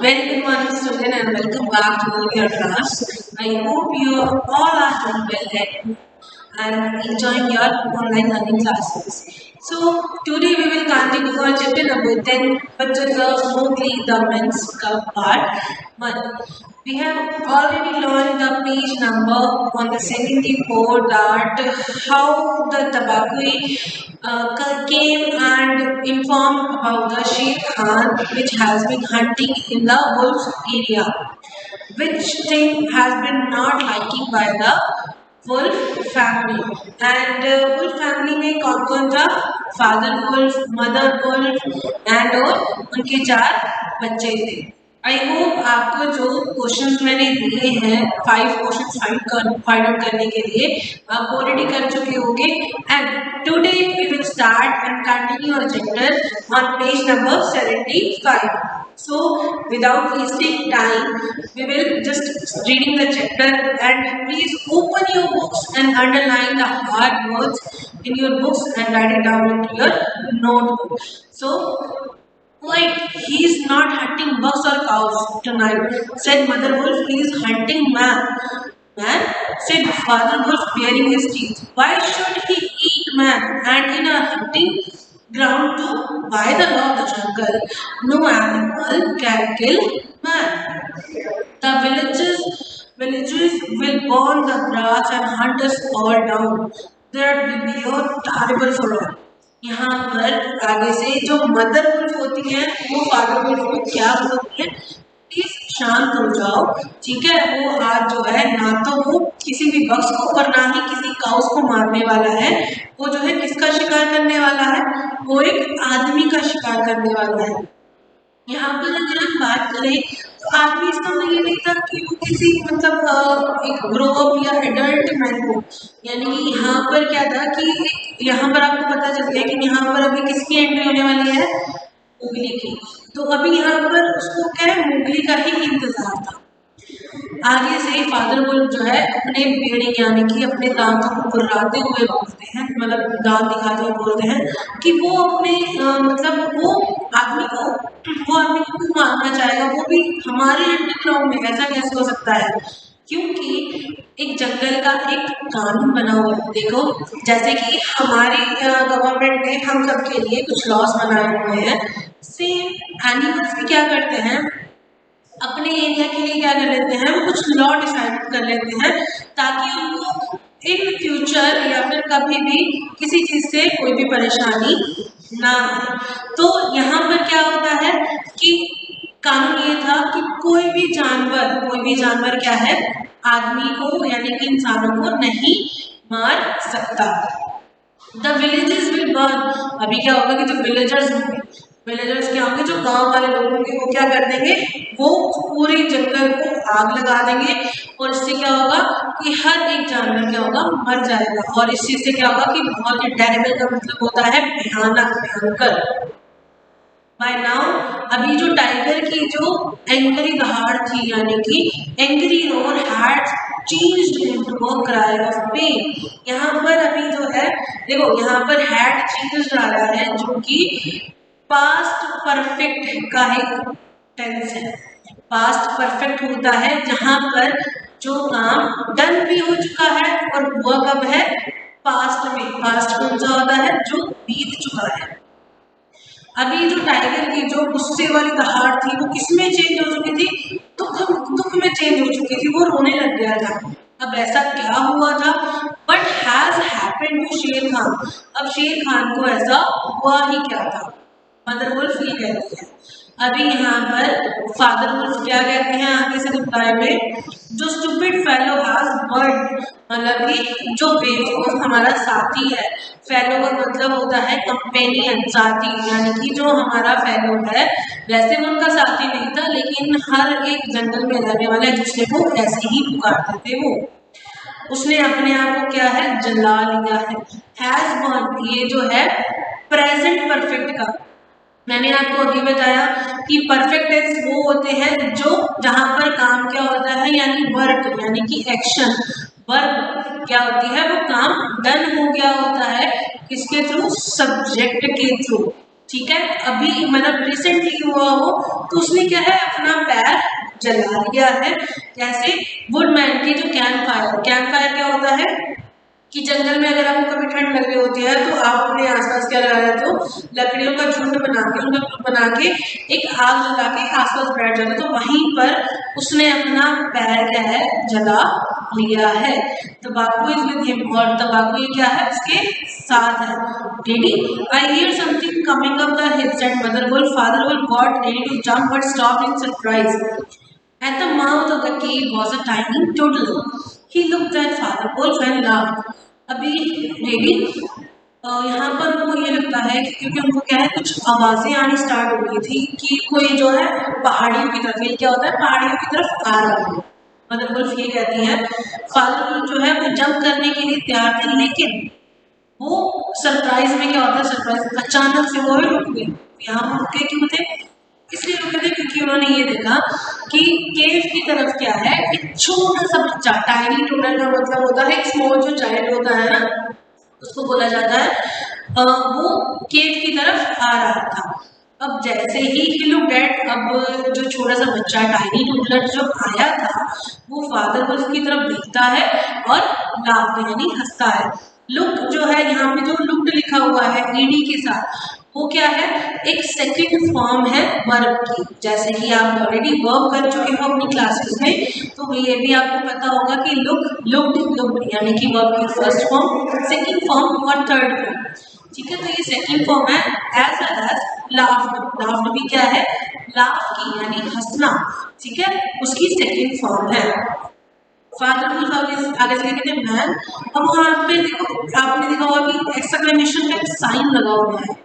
Very good morning, student, and welcome back to your class. I hope you all are doing well and enjoying your online learning classes. So today we will continue our chapter number 10, which is Mowgli the Men's Cup Part 1. We have already learned the page number on the 74 that how the Tabaqui came and informed about the Sher Khan which has been hunting in the wolf area, which thing has been not liking by the wolf family. And wolf family में कौन कौन था? Father Wolf, Mother Wolf and और उनके 4 बच्चे थे. I hope आपको जो क्वेश्चंस मैंने दिए हैं 5 क्वेश्चन फाइंड आउट करने के लिए आप ऑलरेडी कर चुके होंगे. And today we will start and continue our chapter on page number 75. So without wasting time, we will just reading the chapter, and please open your books and underline the hard words in your books and write it down into your notebook. So, wait, he is not hunting bucks or cows tonight, said Mother Wolf. He is hunting man. Man, said Father Wolf, baring his teeth. Why should he eat man? And in a hunting ground too, by the law of the jungle, no animal can kill man. The villagers will burn the grass and hunt us all down. That will be your terrible for all. यहाँ पर आगे से जो mother wolf होती है वो father wolf को क्या बोलती है? प्लीज शांत हो जाओ, ठीक है. वो आज जो है ना तो वो किसी भी बक्स को और ना ही किसी काउस को मारने वाला है. वो जो है किसका शिकार करने वाला है? वो एक आदमी का शिकार करने वाला है. यहाँ पर अगर हम बात करें तो आदमी इसका मतलब ये नहीं था कि वो किसी मतलब एक ग्रो अप या एडल्ट मैन को, यानी कि यहाँ पर क्या था कि यहाँ पर आपको पता चल गया कि यहाँ पर अभी किसकी एंट्री होने वाली है? मोगली की. तो अभी यहाँ पर उसको क्या है? मोगली का ही इंतजार था. आगे से फादर वुल्फ जो है अपने बेड़े यानी कि अपने दांतों को गुर्राते हुए बोलते हैं, मतलब दांत दिखाते हुए बोलते हैं कि वो अपने मतलब वो आदमी को क्यों मारना चाहेगा? वो भी हमारे अंडरग्राउंड में. ऐसा कैसे हो सकता है? क्योंकि एक जंगल का एक कानून बना हुआ है. देखो, जैसे कि हमारी गवर्नमेंट ने हम सब के लिए कुछ लॉस बनाए हुए हैं. सेम एनिमल्स भी क्या करते हैं? अपने एरिया के लिए क्या कर लेते हैं? वो कुछ लॉ डिसाइड कर लेते हैं ताकि उनको इन फ्यूचर या फिर कभी भी किसी चीज से कोई भी परेशानी ना हो. तो यहाँ पर क्या होता है कि कानून ये था कि कोई भी जानवर क्या है? आदमी को यानी कि इंसानों को नहीं मार सकता. The villages will burn. अभी क्या होगा कि जो विलेजर्स क्या होंगे? जो गांव वाले लोग होंगे वो क्या कर देंगे? वो पूरे जंगल को आग लगा देंगे और इससे क्या होगा कि हर एक जानवर क्या होगा? मर जाएगा. और इस चीज से क्या होगा कि बहुत ही टेरेबल का मतलब होता है भयानक, भयंकर. बाय नाउ अभी जो टाइगर की जो एंग्री दहाड़ थी यानी कि angry roar had changed into a cry of pain. यहाँ पर अभी जो है देखो, यहाँ पर हैड चेंज्ड आ रहा है जो कि पास्ट परफेक्ट का एक टेंस है. पास्ट परफेक्ट होता है जहां पर जो काम डन भी हो चुका है और हुआ कब है? पास्ट में. पास्ट कौन सा होता है? जो बीत चुका है. अभी जो टाइगर की जो गुस्से वाली दहाड़ थी वो किसमें चेंज हो चुकी थी? दुख में चेंज हो चुकी थी. वो रोने लग गया था. अब ऐसा क्या हुआ था? बट हैज हैपेंड टू शेर खान. अब शेर खान को ऐसा हुआ ही क्या था? मदर वुल्फ ये कहती है. अभी यहाँ पर फादर वुल्फ क्या कहते हैं आगे से रिप्लाई में? जो स्टूपिड फेलो हैज बर्ड, मतलब कि जो बेवकूफ हमारा साथी है. फेलो का मतलब होता है कंपेनियन, साथी. यानी कि जो हमारा फेलो है वैसे वो उनका साथी नहीं था, लेकिन हर एक जंगल में रहने वाले दूसरे को ऐसे ही पुकारते थे. वो उसने अपने आप को क्या है? जला लिया है. हैज बर्न ये जो है प्रेजेंट परफेक्ट का. मैंने आपको अभी बताया कि परफेक्ट टेंस वो होते हैं जो जहां पर काम क्या होता है यानी वर्क यानी कि एक्शन. वर्क क्या होती है? वो काम डन हो गया होता है किसके थ्रू? सब्जेक्ट के थ्रू. ठीक है, अभी मतलब रिसेंटली हुआ वो, तो उसने क्या है अपना पैर जला लिया है। जैसे वुडमैन की जो कैंप फायर क्या होता है कि जंगल में अगर आपको कभी ठंड लग रही होती है तो आप अपने आसपास क्या लगा रहे हो, लकड़ियों का झुंड बना के, उनका ग्रुप बना के एक आग लगा के आसपास बैठ जाते, तो वहीं पर उसने अपना पैर क्या है जला लिया है। तंबाकू इज विद हिम, और तंबाकू ये क्या है उसके साथ है। Ready, I hear something coming up the hill, said Mother Wolf. Father Wolf got ready to jump but stopped in surprise. At the mouth of the cave was a tiny toddler. He looked at Father Wolf and laughed. अभी ready, यहाँ पर उनको ये लगता है कि क्योंकि उनको क्या है कुछ आवाजें आनी स्टार्ट हो गई थी कि कोई जो है पहाड़ियों की तरफ, ये क्या होता है पहाड़ियों की तरफ आ रहा है। मदर वुल्फ ये कहती है फादर वुल्फ जो है वो जंप करने के लिए तैयार थे, लेकिन वो सरप्राइज में क्या होता है, सरप्राइज अचानक से वो रुक गए। यहाँ रुक गए क्यों थे, इसलिए रुके थे क्योंकि उन्होंने ये देखा कि केव की तरफ क्या है एक छोटा सा बच्चा, टाइनी टोडल का मतलब होता है एक स्मॉल जो चाइल्ड होता है ना, उसको बोला जाता है, वो केव की तरफ आ रहा था। अब जैसे ही लुक्ड एट, अब जो छोटा सा बच्चा टाइनी टोडलर जो आया था वो फादर वुल्फ की तरफ देखता है और लाफ्ट यानी हंसता है। लुक जो है यहाँ पे जो लुक्ड लिखा हुआ है ईडी के साथ, वो क्या है एक सेकंड फॉर्म है वर्ब की। जैसे कि आप ऑलरेडी वर्ब कर चुके हो अपनी क्लासेस में, तो ये भी आपको पता होगा कि लुक्ड यानी कि वर्ब की फर्स्ट फॉर्म, सेकंड फॉर्म और थर्ड फॉर्म। ठीक है, तो ये सेकंड फॉर्म है। एज वेल एज लाफ्ड भी क्या है लाफ की यानी हंसना, ठीक है, उसकी सेकंड फॉर्म है। फादर वुल्फ आगे से कहते हैं मैन। अब वहाँ पे देखो, आपने देखा होगा कि एक्सक्लेमेशन का एक साइन लगा हुआ है।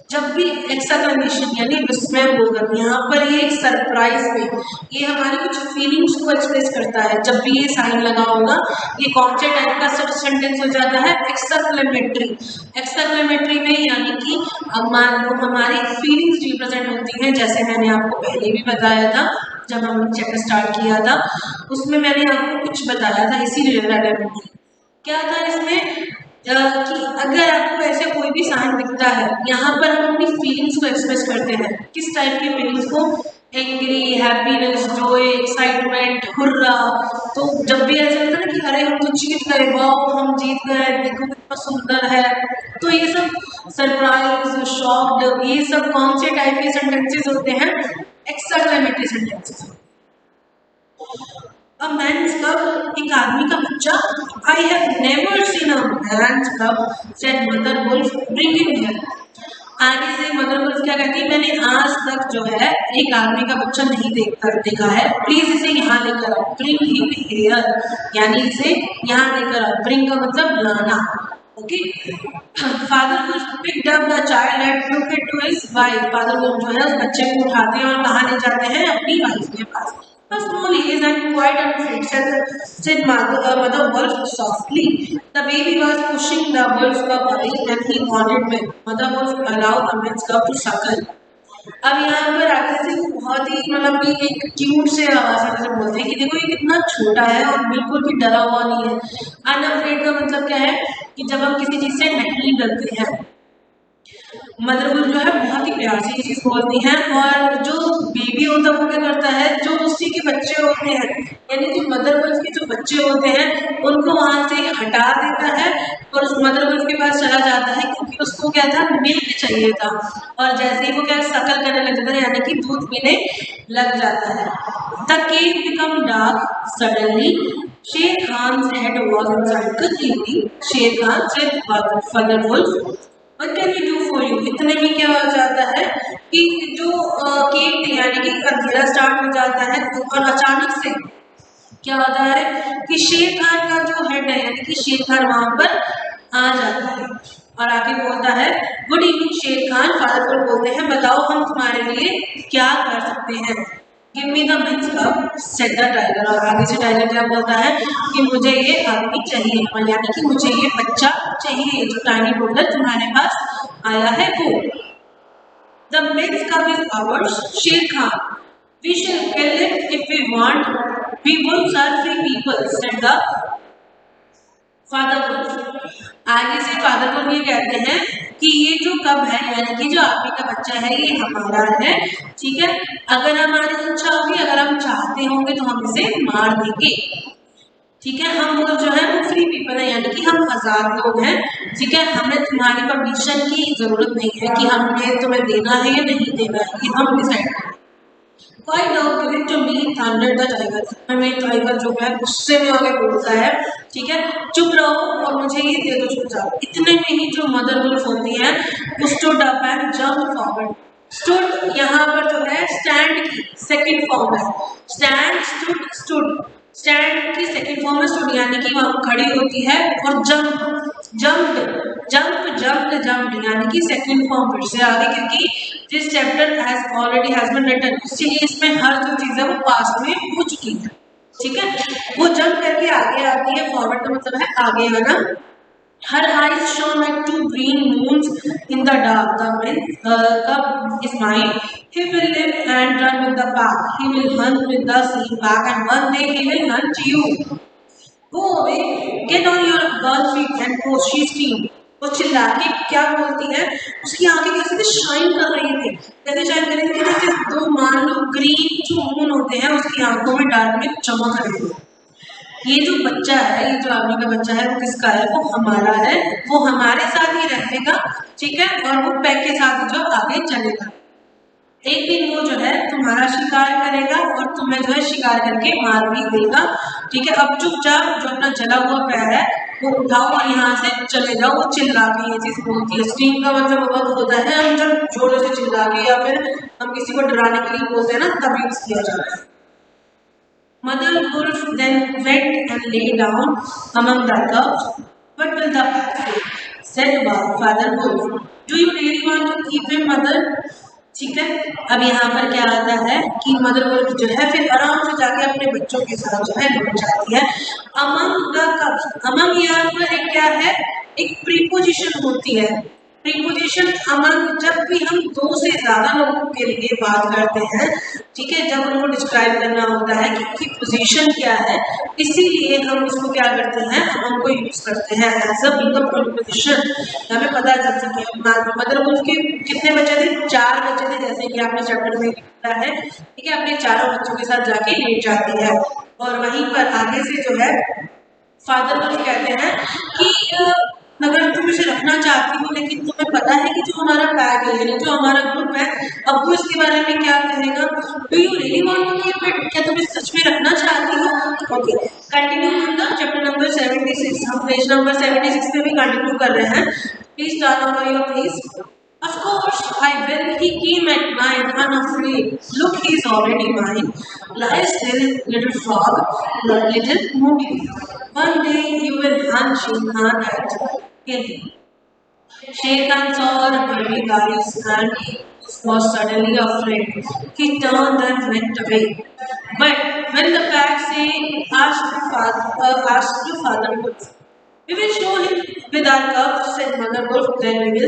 जब भी एक्सक्लेमेशन यानी विस्मय होगा, यहाँ पर ये सरप्राइज में ये हमारी कुछ फीलिंग्स को एक्सप्रेस करता है। जब भी ये साइन लगा होगा ये कौन से टाइप का सेंटेंस हो जाता है, एक्सक्लेमेटरी। एक्सक्लेमेटरी में यानी कि अब मान लो हमारी फीलिंग्स रिप्रेजेंट होती हैं। जैसे मैंने आपको पहले भी बताया था जब हमने चैप्टर स्टार्ट किया था, उसमें मैंने आपको कुछ बताया था इसी रिलेटेड। क्या था इसमें कि अगर आपको ऐसे कोई भी साइन दिखता है, यहाँ पर हम अपनी फीलिंग्स को एक्सप्रेस करते हैं। किस टाइप की फीलिंग्स को, angry, happiness, Joy, excitement, hurrah. तो जब भी ऐसा होता है ना कि अरे हम तो जीत गए, वाओ हम जीत गए, देखो कितना सुंदर है, तो ये सब सरप्राइज, शॉक्ड, ये सब कौन से टाइप के सेंटेंसेस होते हैं, exclamatory sentences. A man's cub, एक आदमी का बच्चा। I have never seen a man's cub, said Mother Wolf. Bring him here. आगे से मदर वुल्फ क्या कहती है, मैंने आज तक जो है एक आदमी का बच्चा नहीं देखा है, प्लीज इसे यहाँ लेकर आओ। ब्रिंग हिम हियर यानी इसे यहाँ लेकर आओ। ब्रिंग का मतलब लाना। Okay, Father Wolf picked up the child and took it to his wife. Father Wolf जो है उस बच्चे को उठाते हैं और कहाँ ले जाते हैं, अपनी वाइफ के पास। A small is and quite unfit, said Mother Wolf softly. The baby was pushing the wolf's cub away and he wanted milk. Mother Wolf allowed the man's cub to suckle. अब यहाँ पर आगे से बहुत ही मतलब कि एक क्यूट से आवाज में से बोलते हैं कि देखो ये कितना छोटा है और बिल्कुल भी डरा हुआ नहीं है। अनअफ्रेड का मतलब क्या है कि जब हम किसी चीज से नहीं डरते हैं। मदर वुल्फ जो है बहुत ही प्यार से ये चीज बोलती हैं, और जो बेबी होता है वो क्या करता है, जो उसी के बच्चे होते हैं यानी कि मदर वुल्फ के जो बच्चे होते हैं उनको वहां से हटा देता है और उस मदर वुल्फ के पास चला जाता है, क्योंकि उसको क्या था, मिल्क चाहिए था। और जैसे ही वो क्या शकल करने लग जाता है यानी कि दूध पीने लग जाता है। The cave become dark suddenly. Shere Khan had was inside. Good evening Shere Khan said father wolf. What can we do for you? इतने में क्या हो जाता है कि जो केव थी यानी कि अंधेरा स्टार्ट हो जाता है, और अचानक से क्या होता है कि शेर खान का जो हेड है यानी कि शेर खान वहां पर आ जाता है और आगे बोलता है good evening Shere Khan. Father को बोलते हैं बताओ हम तुम्हारे लिए क्या कर सकते हैं। Give me the milk cup said the tiger. और आगे से टाइगर क्या बोलता है कि मुझे ये आदमी चाहिए, और यानी कि मुझे ये बच्चा चाहिए जो टाइनी टोडलर तुम्हारे पास आया है वो। The milk cup is ours Shere Khan. We shall kill it if we want. We won't serve free people said the father wolf आगे से फादर वुल्फ ये कहते हैं कि ये जो कब है यानी कि जो आर्मी का बच्चा है ये हमारा है, ठीक है। अगर हमारी इच्छा होगी, अगर हम चाहते होंगे तो हम इसे मार देंगे, ठीक है। हम लोग जो है वो फ्री पीपल है यानी कि हम आजाद लोग हैं, ठीक है। हमें तुम्हारी परमिशन की जरूरत नहीं है कि हमें तुम्हें देना है या नहीं देना है, ये हम डिसाइड करें। Why now give it to me? Thundered the tiger. हमें टाइगर जो है गुस्से में आगे बोलता है, ठीक है, चुप रहो और मुझे ये दे दो चुपचाप। इतने में ही जो मदर वुल्फ होती है वो stood up and jump forward. Stood यहाँ पर जो है स्टैंड की सेकंड फॉर्म है, स्टैंड स्टूड स्टूड, स्टैंड की सेकंड फॉर्म है स्टूड यानी कि वहाँ खड़ी होती है, और jump jump jump jump jump यानी कि सेकंड फॉर्म फिर से आगे, क्योंकि this chapter has already has been written, इसलिए इसमें हर जो चीज है वो पास्ट में हो चुकी है, ठीक है। वो जंप करके आगे आती है, फॉरवर्ड का मतलब है आगे आना। Her eyes shone like two green moons in the dark. The cub is mine. He will live and run with the pack. He will hunt with the same pack, and one day he will hunt you. Go away, get on your girl feet and go. She screamed. वो चिल्ला के क्या बोलती है, उसकी आंखें कैसे shine कर रही थी, कैसे शाइन कर रही थी, जैसे दो मान लो ग्रीन जो मून होते हैं उसकी आंखों में डार्क में चमक रहे थे। ये जो बच्चा है, ये जो आर्मी का बच्चा है वो किसका है, वो हमारा है, वो हमारे साथ ही रहेगा, ठीक है, और वो पैक के साथ जो आगे चलेगा। एक दिन वो जो है तुम्हारा शिकार करेगा और तुम्हें जो है शिकार करके मार भी देगा, ठीक है। अब चुपचाप जो अपना जला हुआ पैर है वो उठाओ और यहाँ से चले जाओ। वो चिल्ला के ये चीज बोलती है। स्क्रीम का मतलब बहुत होता है हम जब जोरों से चिल्ला के या फिर हम किसी को डराने के लिए बोलते हैं ना, तभी यूज किया जाता है। Mother wolf then went and lay down among the cubs. What will the pack say? Said Father Wolf. Do you really want to keep him, mother? ठीक है, अब यहाँ पर क्या आता है कि मदर वुल्फ जो है फिर आराम से जाके अपने बच्चों के साथ जो है लौट जाती है। अमंग द कब्स, अमंग यहाँ पर एक क्या है, एक प्रीपोजिशन होती है। प्रीपोजिशन अमंग जब भी हम दो से ज्यादा लोगों के लिए बात करते हैं, ठीक है, जब उनको डिस्क्राइब करना होता है कि उनकी पोजीशन क्या है, इसीलिए हम उसको क्या करते हैं, अमंग को यूज करते हैं एज अ बिग प्रीपोजिशन। हमें पता चल सके मदर वुल्फ के कितने बच्चे थे, 4 बच्चे थे, जैसे कि आपने चैप्टर में लिखा है, ठीक है। अपने चारों बच्चों के साथ जाके लेट जाती है और वहीं पर आगे से जो है फादर वुल्फ कहते हैं कि अगर तुम इसे रखना चाहती हो लेकिन तुम्हें पता है कि जो हमारा पैक है यानी जो हमारा ग्रुप है, अब वो इसके बारे में क्या कहेगा, do you really want to keep it, क्या तुम इसे सच में रखना चाहती हो। Okay, continue with the chapter number 76, हम पेज नंबर 76 पे भी कंटिन्यू कर रहे हैं। Please turn on your page. Of course I will. He came at night unafraid. Look, he is already mine. Lie still, little frog, little Mowgli. One day you will hunt Shere Khan and kill him. Shere Khan saw the baby guys and was suddenly afraid. He turned and went away. But when the pack asked the father Wolf, we will show him with our cubs, said Mother Wolf. Then we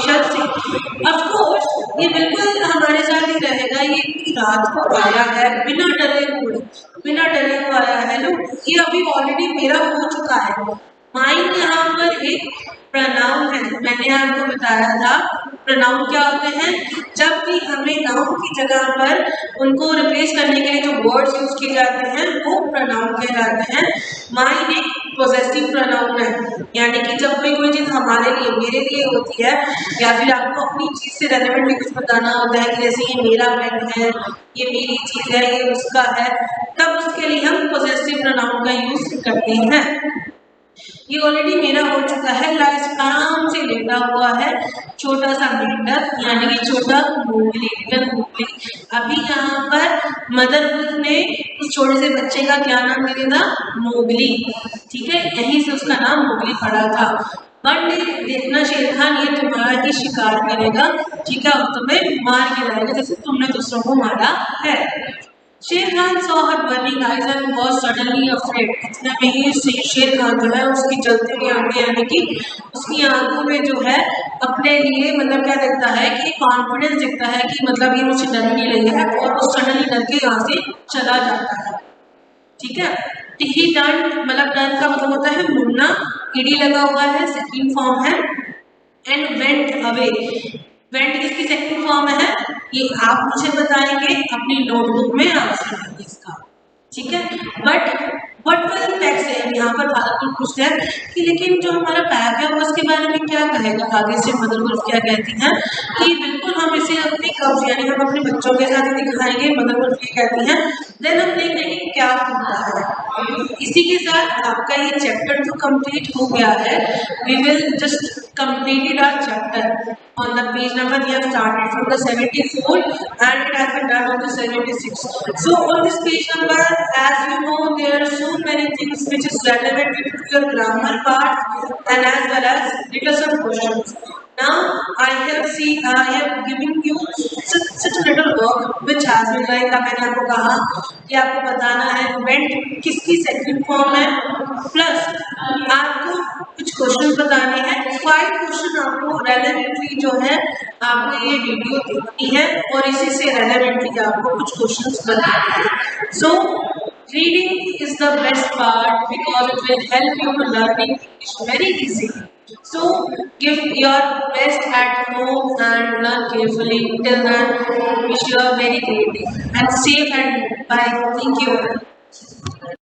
shall see. Of course, ये बिल्कुल हमारे साथ ही रहेगा। ये रात को आया है, बिना डरे हुए, बिना डरे हुए आया है। लो, ये अभी ऑलरेडी मेरा हो चुका है। माइन यहाँ पर एक प्रनाउन है, मैंने आपको बताया था प्रनाउन क्या होते हैं। जब भी हमें नाउन की जगह पर उनको रिप्लेस करने के लिए जो वर्ड्स यूज किए जाते हैं वो प्रनाउन कहलाते हैं। माइन एक पॉजेसिव प्रनाउन है, यानी कि जब कोई चीज हमारे लिए, मेरे लिए होती है या फिर आपको अपनी चीज से रेलेवेंट कुछ बताना होता है कि जैसे ये मेरा पेन है, ये मेरी चीज है, ये उसका है, तब उसके लिए हम पॉजेसिव प्रनाउन का यूज करते हैं। ये ऑलरेडी मेरा हो चुका है, लाइस आराम से लेटा हुआ है, छोटा सा मेंढक यानी कि छोटा मोगली, लिटिल मोगली। अभी यहाँ पर मदर वुल्फ ने उस छोटे से बच्चे का क्या नाम दिया था, मोगली, ठीक है, यहीं से उसका नाम मोगली पड़ा था। वन डे देखना शेर खान ये तुम्हारा ही शिकार करेगा, ठीक है, और तुम्हें मार के लाएगा जैसे तुमने दूसरों को मारा है। शेर Khan saw her burning eyes and was suddenly afraid. इतने में ही शेर खान जो है उसकी जलती हुई आंखें यानी कि उसकी आंखों में जो है अपने लिए मतलब क्या दिखता है कि कॉन्फिडेंस दिखता है कि मतलब ये मुझसे डर नहीं रही है, और वो सडनली डर के यहाँ से चला जाता है, ठीक है। ही डन, मतलब डन का मतलब होता है मुड़ना, ईडी लगा हुआ है, सेकंड फॉर्म है। एंड वेंट अवे, वेंट किसकी सेकंड फॉर्म है, ये आप मुझे बताएंगे अपनी नोटबुक में आंसर है इसका, ठीक है। बट व्हाट विल टेक्स्ट है, यहाँ पर फालतू पूछते हैं कि लेकिन जो हमारा पैक है वो इसके बारे में क्या कहेगा, आगे से मदर वुल्फ क्या कहती हैं कि बिल्कुल हम इसे अपनी कब्ज यानी हम अपने बच्चों के साथ ही दिखाएंगे, मदर वुल्फ ये कहती हैं। देन हम देख लेंगे क्या होता है। इसी के साथ आपका ये चैप्टर तो कंप्लीट हो गया है। We will just completed our chapter on the page number we have started from the 74 and it has been done on the 76. So on this page number, as you know, there are so many things which is relevant to your grammar part and as well as literature questions. Now I have given you such a little work which has been like मैंने आपको कहा कि आपको बताना है went किसकी second form है, plus आपको कुछ क्वेश्चन बताने हैं। 5 क्वेश्चन आपको रेलेवेंटली जो है आपको ये वीडियो देखनी है और इसी से रेलेवेंटली आपको कुछ क्वेश्चन बताने हैं। सो reading is the best part because it will help you to learn English very easily. So give your best at home and learn carefully. Till then, wish you a very great day and safe and bye. Thank you.